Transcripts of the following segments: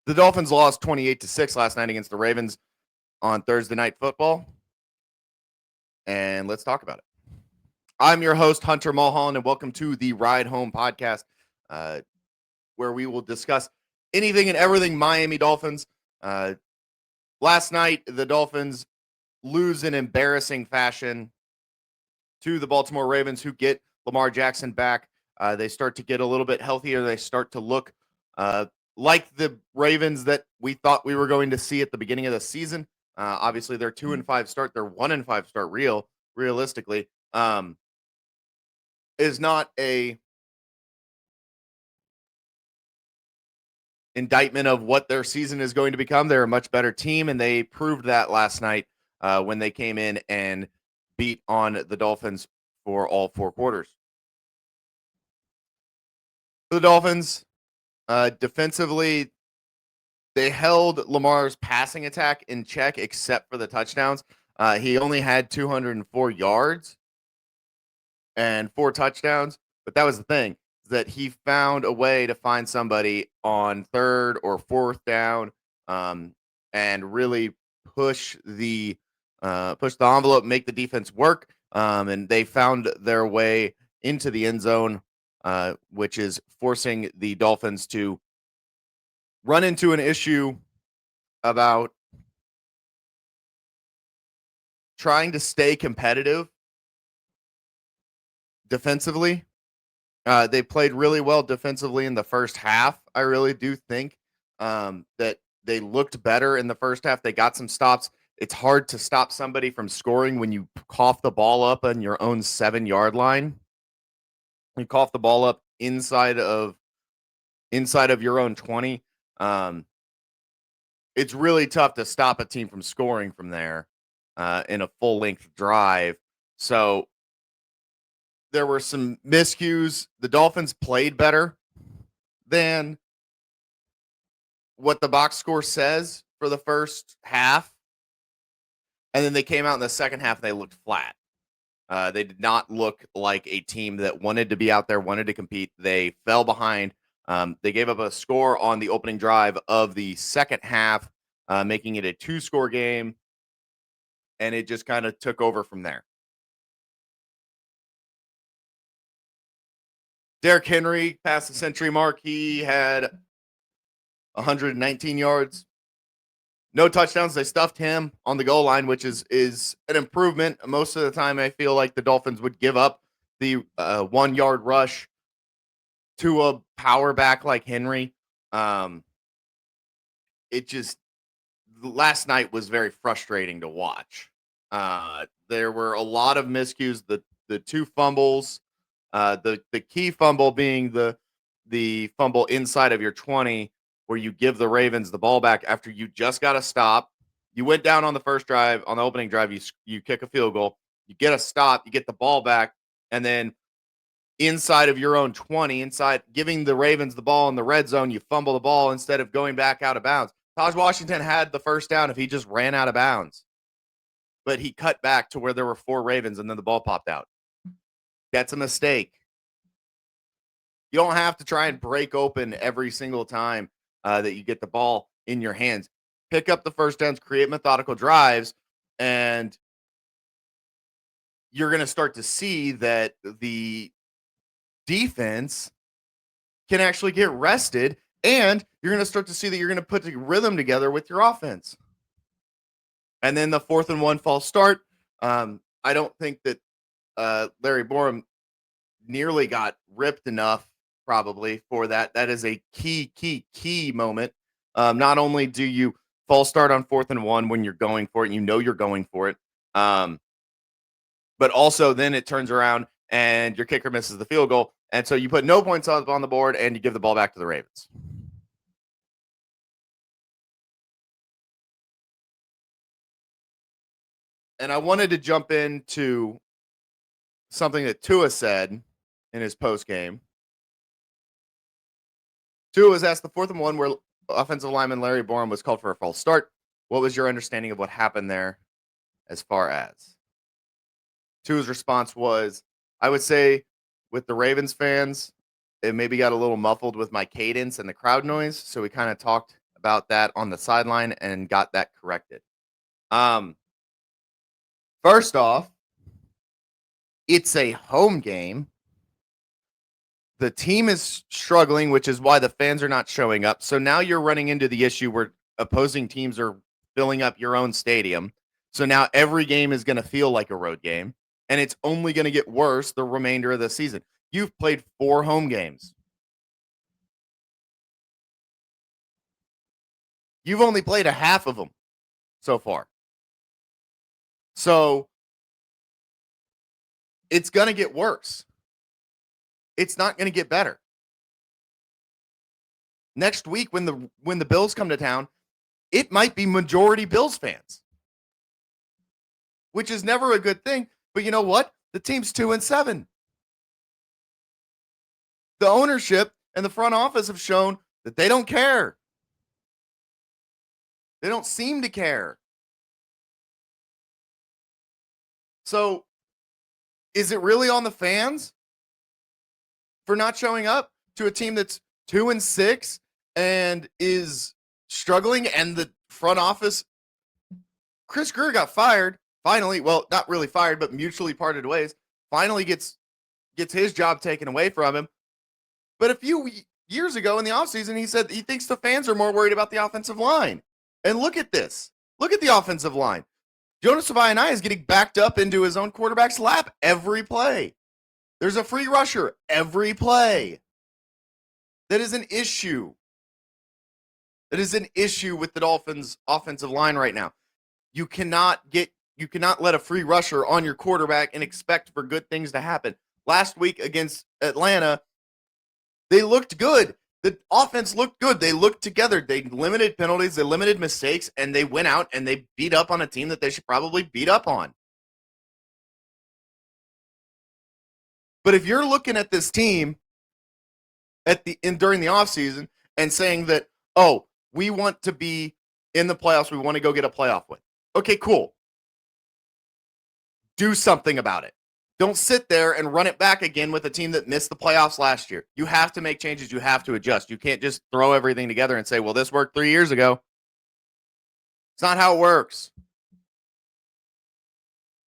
The Dolphins lost 28-6 last night against the Ravens on Thursday Night Football. And let's talk about it. I'm your host, Hunter Mulholland, and welcome to the Ride Home podcast, where we will discuss anything and everything Miami Dolphins. Last night, the Dolphins lose in embarrassing fashion to the Baltimore Ravens, who get Lamar Jackson back. They start to get a little bit healthier. They start to look like the Ravens that we thought we were going to see at the beginning of the season. Obviously, their 2-5 start, their 1-5 start, realistically, is not a indictment of what their season is going to become. They're a much better team, and they proved that last night when they came in and beat on the Dolphins for all four quarters. For the Dolphins, defensively, they held Lamar's passing attack in check except for the touchdowns. He only had 204 yards and 4 touchdowns, but that was the thing, that he found a way to find somebody on third or fourth down and really push the envelope, make the defense work, and they found their way into the end zone, which is forcing the Dolphins to run into an issue about trying to stay competitive defensively. They played really well defensively in the first half. I really do think that they looked better in the first half. They got some stops. It's hard to stop somebody from scoring when you cough the ball up on your own 7-yard line. You cough the ball up inside of your own 20. It's really tough to stop a team from scoring from there in a full-length drive. So there were some miscues. The Dolphins played better than what the box score says for the first half. And then they came out in the second half and they looked flat. They did not look like a team that wanted to be out there, wanted to compete. They fell behind. They gave up a score on the opening drive of the second half, making it a 2-score game. And it just kind of took over from there. Derrick Henry passed the century mark. He had 119 yards. No touchdowns. They stuffed him on the goal line, which is an improvement. Most of the time, I feel like the Dolphins would give up the 1-yard rush to a power back like Henry. Last night was very frustrating to watch. There were a lot of miscues. The 2 fumbles, the key fumble being the fumble inside of your 20, where you give the Ravens the ball back after you just got a stop. You went down on the first drive, on the opening drive, you kick a field goal, you get a stop, you get the ball back, and then inside of your own 20, giving the Ravens the ball in the red zone, you fumble the ball instead of going back out of bounds. Taj Washington had the first down if he just ran out of bounds. But he cut back to where there were 4 Ravens, and then the ball popped out. That's a mistake. You don't have to try and break open every single time that you get the ball in your hands. Pick up the first downs, create methodical drives, and you're going to start to see that the defense can actually get rested, and you're going to start to see that you're going to put the rhythm together with your offense. And then the 4th and 1 false start. I don't think that Larry Borum nearly got ripped enough probably for that. That is a key moment. Not only do you false start on 4th and 1 when you're going for it, and you know you're going for it, but also then it turns around and your kicker misses the field goal. And so you put no points up on the board and you give the ball back to the Ravens. And I wanted to jump into something that Tua said in his post game. Tua was asked the 4th and 1 where offensive lineman Larry Borum was called for a false start. What was your understanding of what happened there as far as? Tua's response was, I would say with the Ravens fans, it maybe got a little muffled with my cadence and the crowd noise. So we kind of talked about that on the sideline and got that corrected. Um, First off, it's a home game. The team is struggling, which is why the fans are not showing up. So now you're running into the issue where opposing teams are filling up your own stadium. So now every game is going to feel like a road game, and it's only going to get worse the remainder of the season. You've played 4 home games. You've only played a half of them so far. So it's going to get worse. It's not going to get better. Next week when the Bills come to town, it might be majority Bills fans, which is never a good thing. But you know what? The team's 2-7. The ownership and the front office have shown that they don't care. They don't seem to care. So, is it really on the fans for not showing up to a team that's 2-6 and is struggling, and the front office? Chris Grier got fired finally. Well, not really fired, but mutually parted ways. Finally gets his job taken away from him. But a few years ago in the offseason, he said he thinks the fans are more worried about the offensive line. And look at this. Look at the offensive line. Jonas Savaianai is getting backed up into his own quarterback's lap every play. There's a free rusher every play. That is an issue. That is an issue with the Dolphins' offensive line right now. You cannot let a free rusher on your quarterback and expect for good things to happen. Last week against Atlanta, they looked good. The offense looked good. They looked together. They limited penalties. They limited mistakes, and they went out and they beat up on a team that they should probably beat up on. But if you're looking at this team during the offseason and saying that, oh, we want to be in the playoffs, we want to go get a playoff win. Okay, cool. Do something about it. Don't sit there and run it back again with a team that missed the playoffs last year. You have to make changes. You have to adjust. You can't just throw everything together and say, well, this worked 3 years ago. It's not how it works.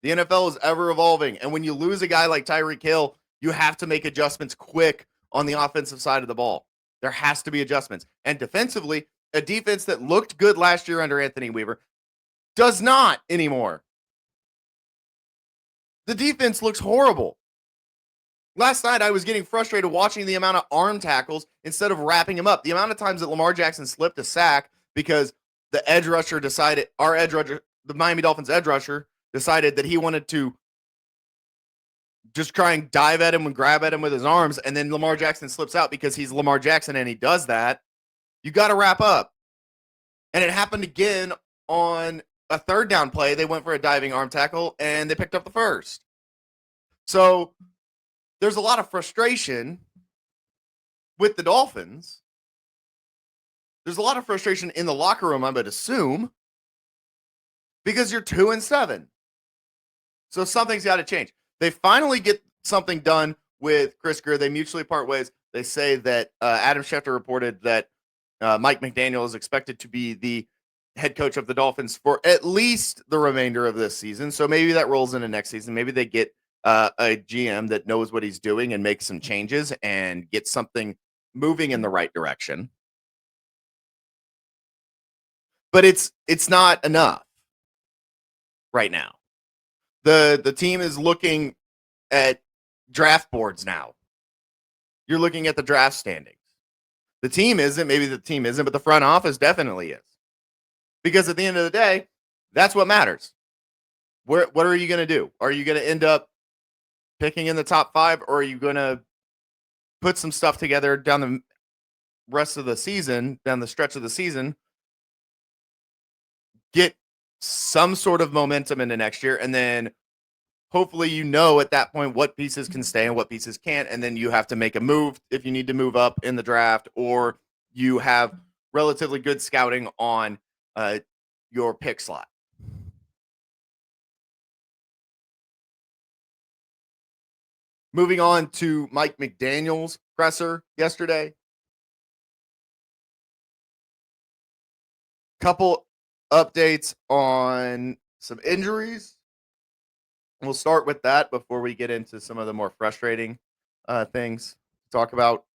The NFL is ever evolving. And when you lose a guy like Tyreek Hill, you have to make adjustments quick on the offensive side of the ball. There has to be adjustments. And defensively, a defense that looked good last year under Anthony Weaver does not anymore. The defense looks horrible. Last night, I was getting frustrated watching the amount of arm tackles instead of wrapping him up. The amount of times that Lamar Jackson slipped a sack because the Miami Dolphins edge rusher decided that he wanted to just try and dive at him and grab at him with his arms, and then Lamar Jackson slips out because he's Lamar Jackson and he does that. You got to wrap up. And it happened again on a third down play. They went for a diving arm tackle, and they picked up the first. So there's a lot of frustration with the Dolphins. There's a lot of frustration in the locker room, I would assume, because you're 2-7. So something's got to change. They finally get something done with Chris Grier. They mutually part ways. They say that Adam Schefter reported that Mike McDaniel is expected to be the head coach of the Dolphins for at least the remainder of this season. So maybe that rolls into next season. Maybe they get a GM that knows what he's doing and makes some changes and get something moving in the right direction. But it's not enough right now. The team is looking at draft boards now. You're looking at the draft standings. The team isn't, maybe the team isn't, but the front office definitely is. Because at the end of the day, that's what matters. What are you going to do? Are you going to end up picking in the top 5, or are you going to put some stuff together down the rest of the season, down the stretch of the season, get some sort of momentum into next year, and then hopefully at that point what pieces can stay and what pieces can't, and then you have to make a move if you need to move up in the draft, or you have relatively good scouting on your pick slot. Moving on to Mike McDaniel's presser yesterday. Couple updates on some injuries. We'll start with that before we get into some of the more frustrating things to talk about.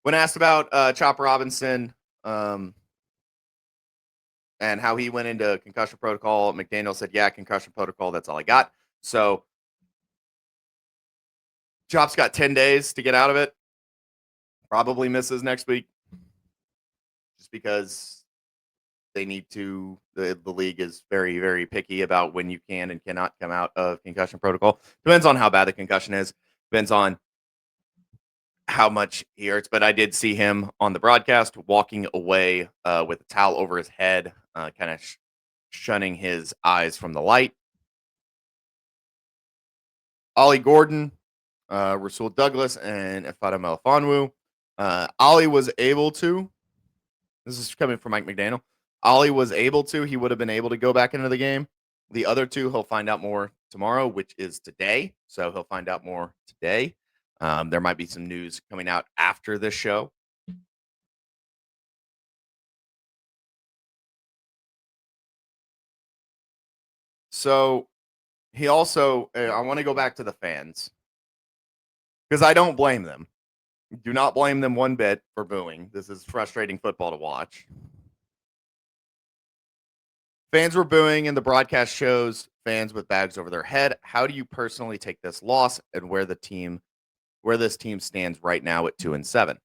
When asked about Chop Robinson um, and how he went into concussion protocol, McDaniel said, "Yeah, concussion protocol. That's all I got." So Chop's got 10 days to get out of it. Probably misses next week, just because they need to. The league is very, very picky about when you can and cannot come out of concussion protocol. Depends on how bad the concussion is. Depends on how much he hurts. But I did see him on the broadcast walking away with a towel over his head, kind of shunning his eyes from the light. Ollie Gordon, Rasul Douglas, and Efata Melifonwu. Ollie was able to. This is coming from Mike McDaniel. Ollie was able to. He would have been able to go back into the game. The other two, he'll find out more tomorrow, which is today. So he'll find out more today. There might be some news coming out after this show. So he also, I want to go back to the fans because I don't blame them. Do not blame them one bit for booing. This is frustrating football to watch. Fans were booing, and the broadcast shows fans with bags over their head. How do you personally take this loss and where this team stands right now at 2-7?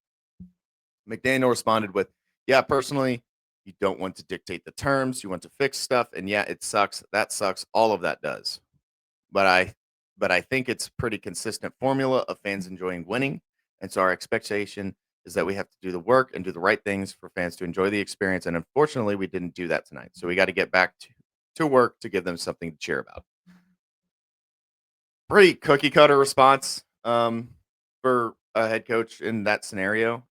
McDaniel responded with, "Yeah, personally, you don't want to dictate the terms. You want to fix stuff, and yeah, it sucks. That sucks. All of that does. But I think it's pretty consistent formula of fans enjoying winning, and so our expectation is that we have to do the work and do the right things for fans to enjoy the experience. And unfortunately, we didn't do that tonight. So we got to get back to work to give them something to cheer about." Pretty cookie cutter response for a head coach in that scenario.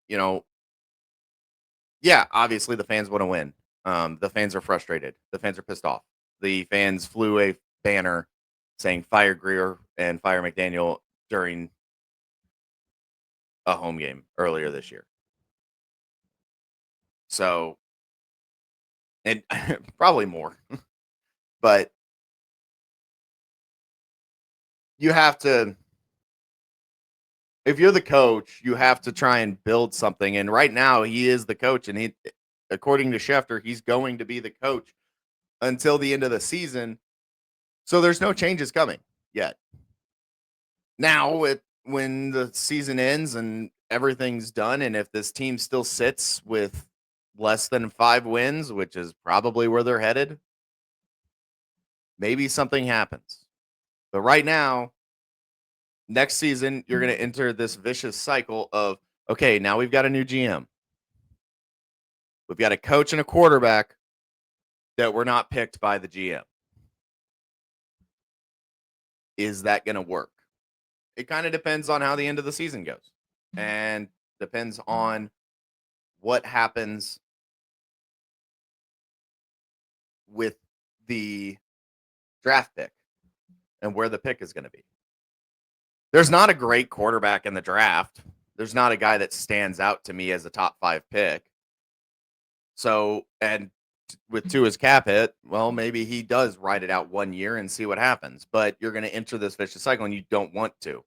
You know, yeah, obviously the fans want to win. The fans are frustrated. The fans are pissed off. The fans flew a banner saying "Fire Grier" and "Fire McDaniel" during a home game earlier this year. So, and probably more, but you have to, if you're the coach, you have to try and build something. And right now, he is the coach, and according to Schefter, he's going to be the coach until the end of the season. So there's no changes coming yet. Now, when the season ends and everything's done, and if this team still sits with less than 5 wins, which is probably where they're headed, maybe something happens. But right now, next season, you're going to enter this vicious cycle of, okay, now we've got a new GM. We've got a coach and a quarterback that were not picked by the GM. Is that going to work? It kind of depends on how the end of the season goes, and depends on what happens with the draft pick and where the pick is going to be. There's not a great quarterback in the draft. There's not a guy that stands out to me as a top 5 pick. So, and with Tua's cap hit, well, maybe he does ride it out 1 year and see what happens. But you're going to enter this vicious cycle, and you don't want to.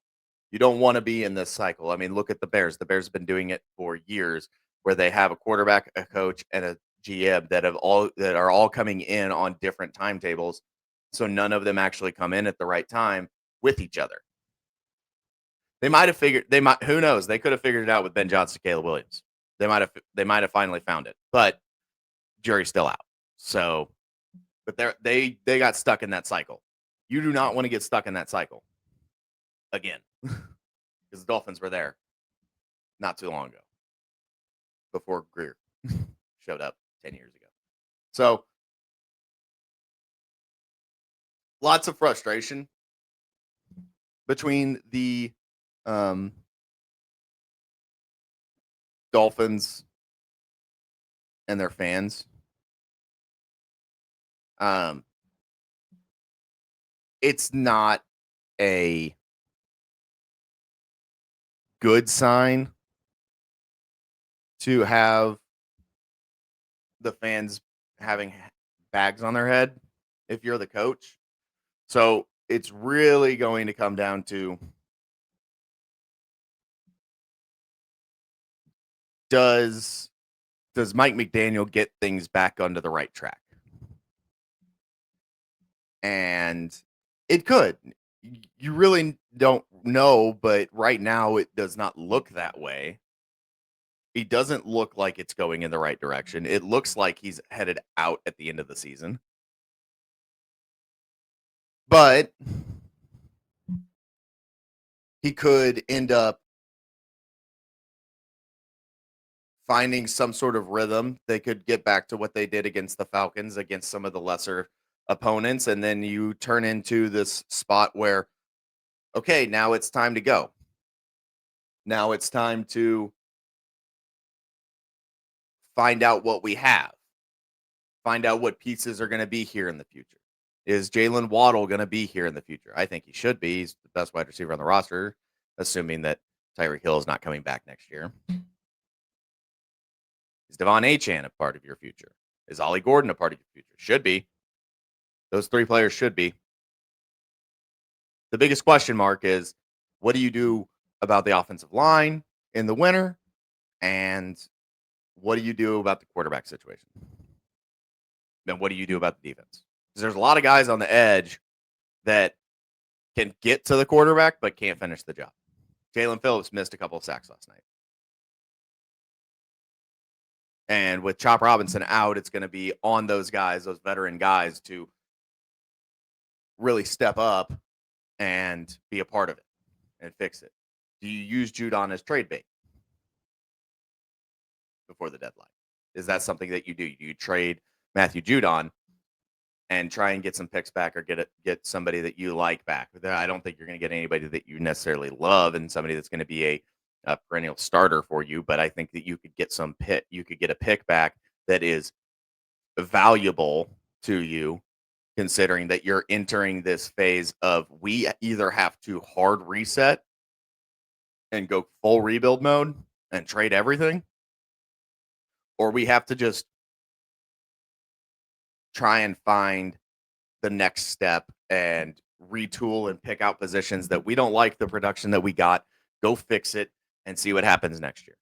You don't want to be in this cycle. I mean, look at the Bears. The Bears have been doing it for years, where they have a quarterback, a coach, and a GM that are all coming in on different timetables. So none of them actually come in at the right time with each other. They might have figured. Who knows? They could have figured it out with Ben Johnson, Caleb Williams. They might have finally found it, but jury's still out. So, but they got stuck in that cycle. You do not want to get stuck in that cycle again, because the Dolphins were there not too long ago, before Grier showed up 10 years ago. So, lots of frustration between the Dolphins and their fans. It's not a good sign to have the fans having bags on their head if you're the coach. So it's really going to come down to, does Mike McDaniel get things back onto the right track? And it could. You really don't know, but right now it does not look that way. It doesn't look like it's going in the right direction. It looks like he's headed out at the end of the season. But he could end up finding some sort of rhythm. They could get back to what they did against the Falcons, against some of the lesser opponents, and then you turn into this spot where, okay, now it's time to go. Now it's time to find out what we have. Find out what pieces are going to be here in the future. Is Jalen Waddle going to be here in the future? I think he should be. He's the best wide receiver on the roster, assuming that Tyreek Hill is not coming back next year. Is Devon Achane a part of your future? Is Ollie Gordon a part of your future? Should be. Those three players should be. The biggest question mark is, what do you do about the offensive line in the winter? And what do you do about the quarterback situation? And what do you do about the defense? Because there's a lot of guys on the edge that can get to the quarterback but can't finish the job. Jalen Phillips missed a couple of sacks last night. And with Chop Robinson out, it's going to be on those guys, those veteran guys, to really step up and be a part of it and fix it. Do you use Judon as trade bait before the deadline? Is that something that you do? Do you trade Matthew Judon and try and get some picks back, or get somebody that you like back? I don't think you're going to get anybody that you necessarily love and somebody that's going to be a perennial starter for you, but I think that you could get you could get a pick back that is valuable to you, considering that you're entering this phase of, we either have to hard reset and go full rebuild mode and trade everything, or we have to just try and find the next step and retool and pick out positions that we don't like the production that we got, go fix it and see what happens next year.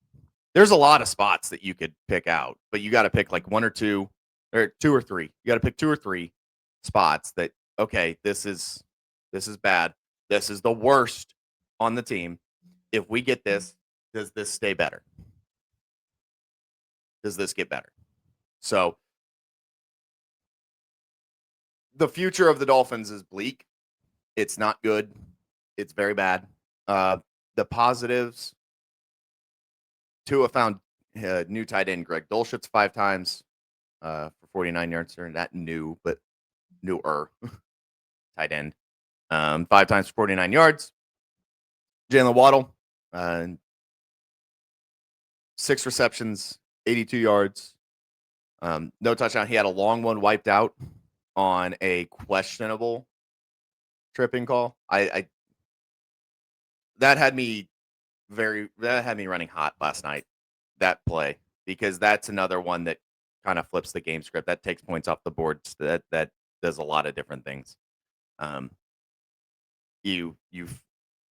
There's a lot of spots that you could pick out, but you got to pick like one or two or three. You got to pick two or three spots that, okay, this is bad. This is the worst on the team. If we get this, does this stay better? Does this get better? So the future of the Dolphins is bleak. It's not good. It's very bad. The positives, Tua found new tight end Greg Dulcich 5 times for 49 yards. They're not new, but newer tight end. 5 times for 49 yards. Jalen Waddle, 6 receptions, 82 yards. No touchdown. He had a long one wiped out on a questionable tripping call. That had me running hot last night, that play, because that's another one that kind of flips the game script. That takes points off the board. That does a lot of different things. You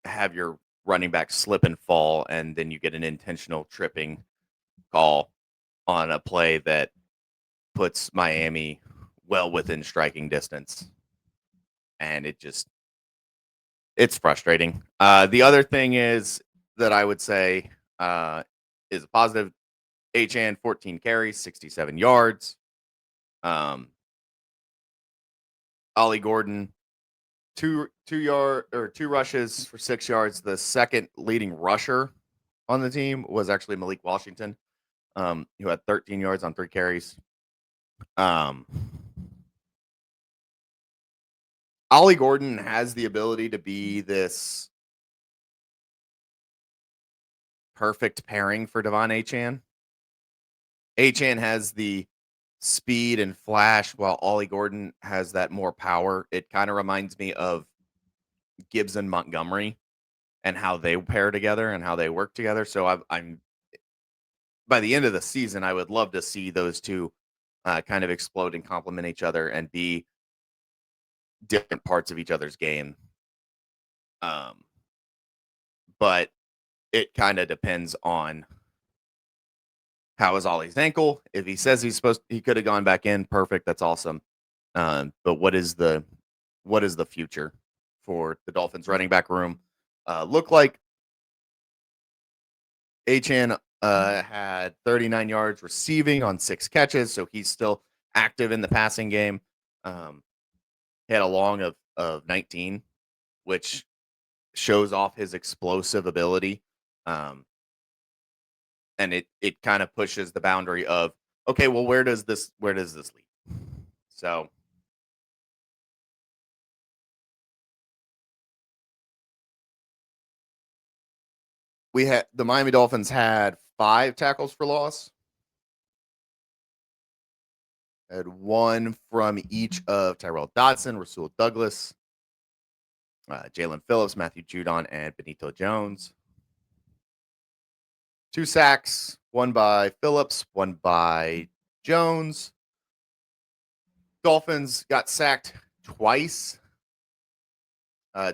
have your running back slip and fall, and then you get an intentional tripping call on a play that puts Miami well within striking distance. And it's frustrating. The other thing is that I would say is a positive. Achane, 14 carries, 67 yards. Ollie Gordon, two rushes for 6 yards. The second leading rusher on the team was actually Malik Washington, who had 13 yards on 3 carries. Ollie Gordon has the ability to be this perfect pairing for Devon Achane. Achane has the speed and flash, while Ollie Gordon has that more power. It kind of reminds me of Gibbs and Montgomery and how they pair together and how they work together. So I'm by the end of the season, I would love to see those two kind of explode and complement each other and be different parts of each other's game. Um, but it kind of depends on how is Ollie's ankle. If he says he could have gone back in, perfect. That's awesome. But what is the future for the Dolphins running back room? Look like Achan had 39 yards receiving on 6 catches, so he's still active in the passing game. He had a long of 19, which shows off his explosive ability. And it kind of pushes the boundary of, okay, well, where does this lead? So the Miami Dolphins had 5 tackles for loss. Had 1 from each of Tyrell Dodson, Rasul Douglas, Jalen Phillips, Matthew Judon, and Benito Jones. 2 sacks, 1 by Phillips, 1 by Jones. Dolphins got sacked twice.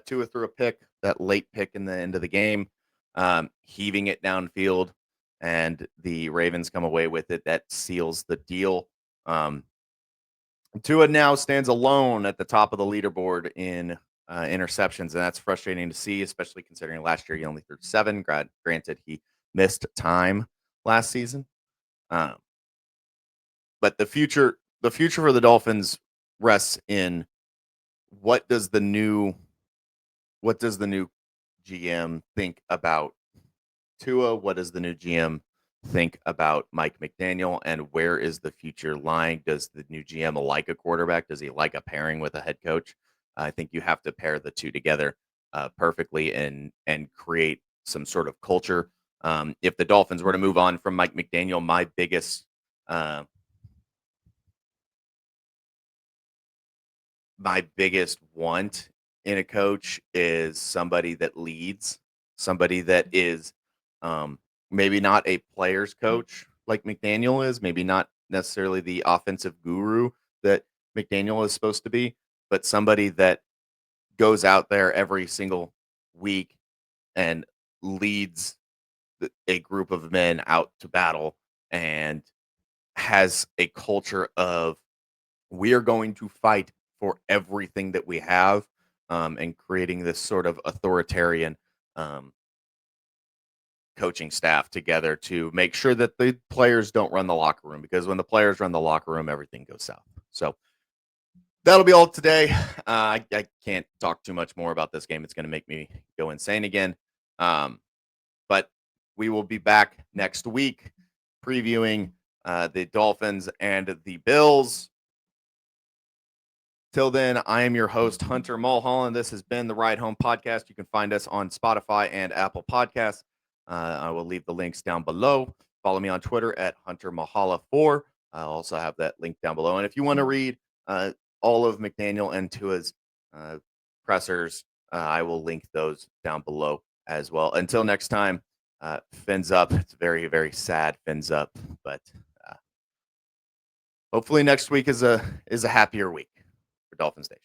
Tua threw a pick, that late pick in the end of the game, heaving it downfield, and the Ravens come away with it. That seals the deal. Tua now stands alone at the top of the leaderboard in interceptions, and that's frustrating to see, especially considering last year he only threw 7. Granted, he missed time last season, but the future for the Dolphins rests in what does the new GM think about Tua? What does the new GM think about Mike McDaniel? And where is the future lying? Does the new GM like a quarterback? Does he like a pairing with a head coach? I think you have to pair the two together perfectly and create some sort of culture. If the Dolphins were to move on from Mike McDaniel, my biggest want in a coach is somebody that leads, somebody that is maybe not a player's coach like McDaniel is, maybe not necessarily the offensive guru that McDaniel is supposed to be, but somebody that goes out there every single week and leads a group of men out to battle and has a culture of we are going to fight for everything that we have, and creating this sort of authoritarian coaching staff together to make sure that the players don't run the locker room, because when the players run the locker room, everything goes south. So that'll be all today. I can't talk too much more about this game. It's going to make me go insane again. But we will be back next week previewing the Dolphins and the Bills. Till then, I am your host, Hunter Mulholland. This has been the Ride Home Podcast. You can find us on Spotify and Apple Podcasts. I will leave the links down below. Follow me on Twitter at Hunter Mulholland4. I'll also have that link down below. And if you want to read all of McDaniel and Tua's pressers, I will link those down below as well. Until next time, fins up. It's very, very sad, fins up. But hopefully next week is a happier week for Dolphins Nation.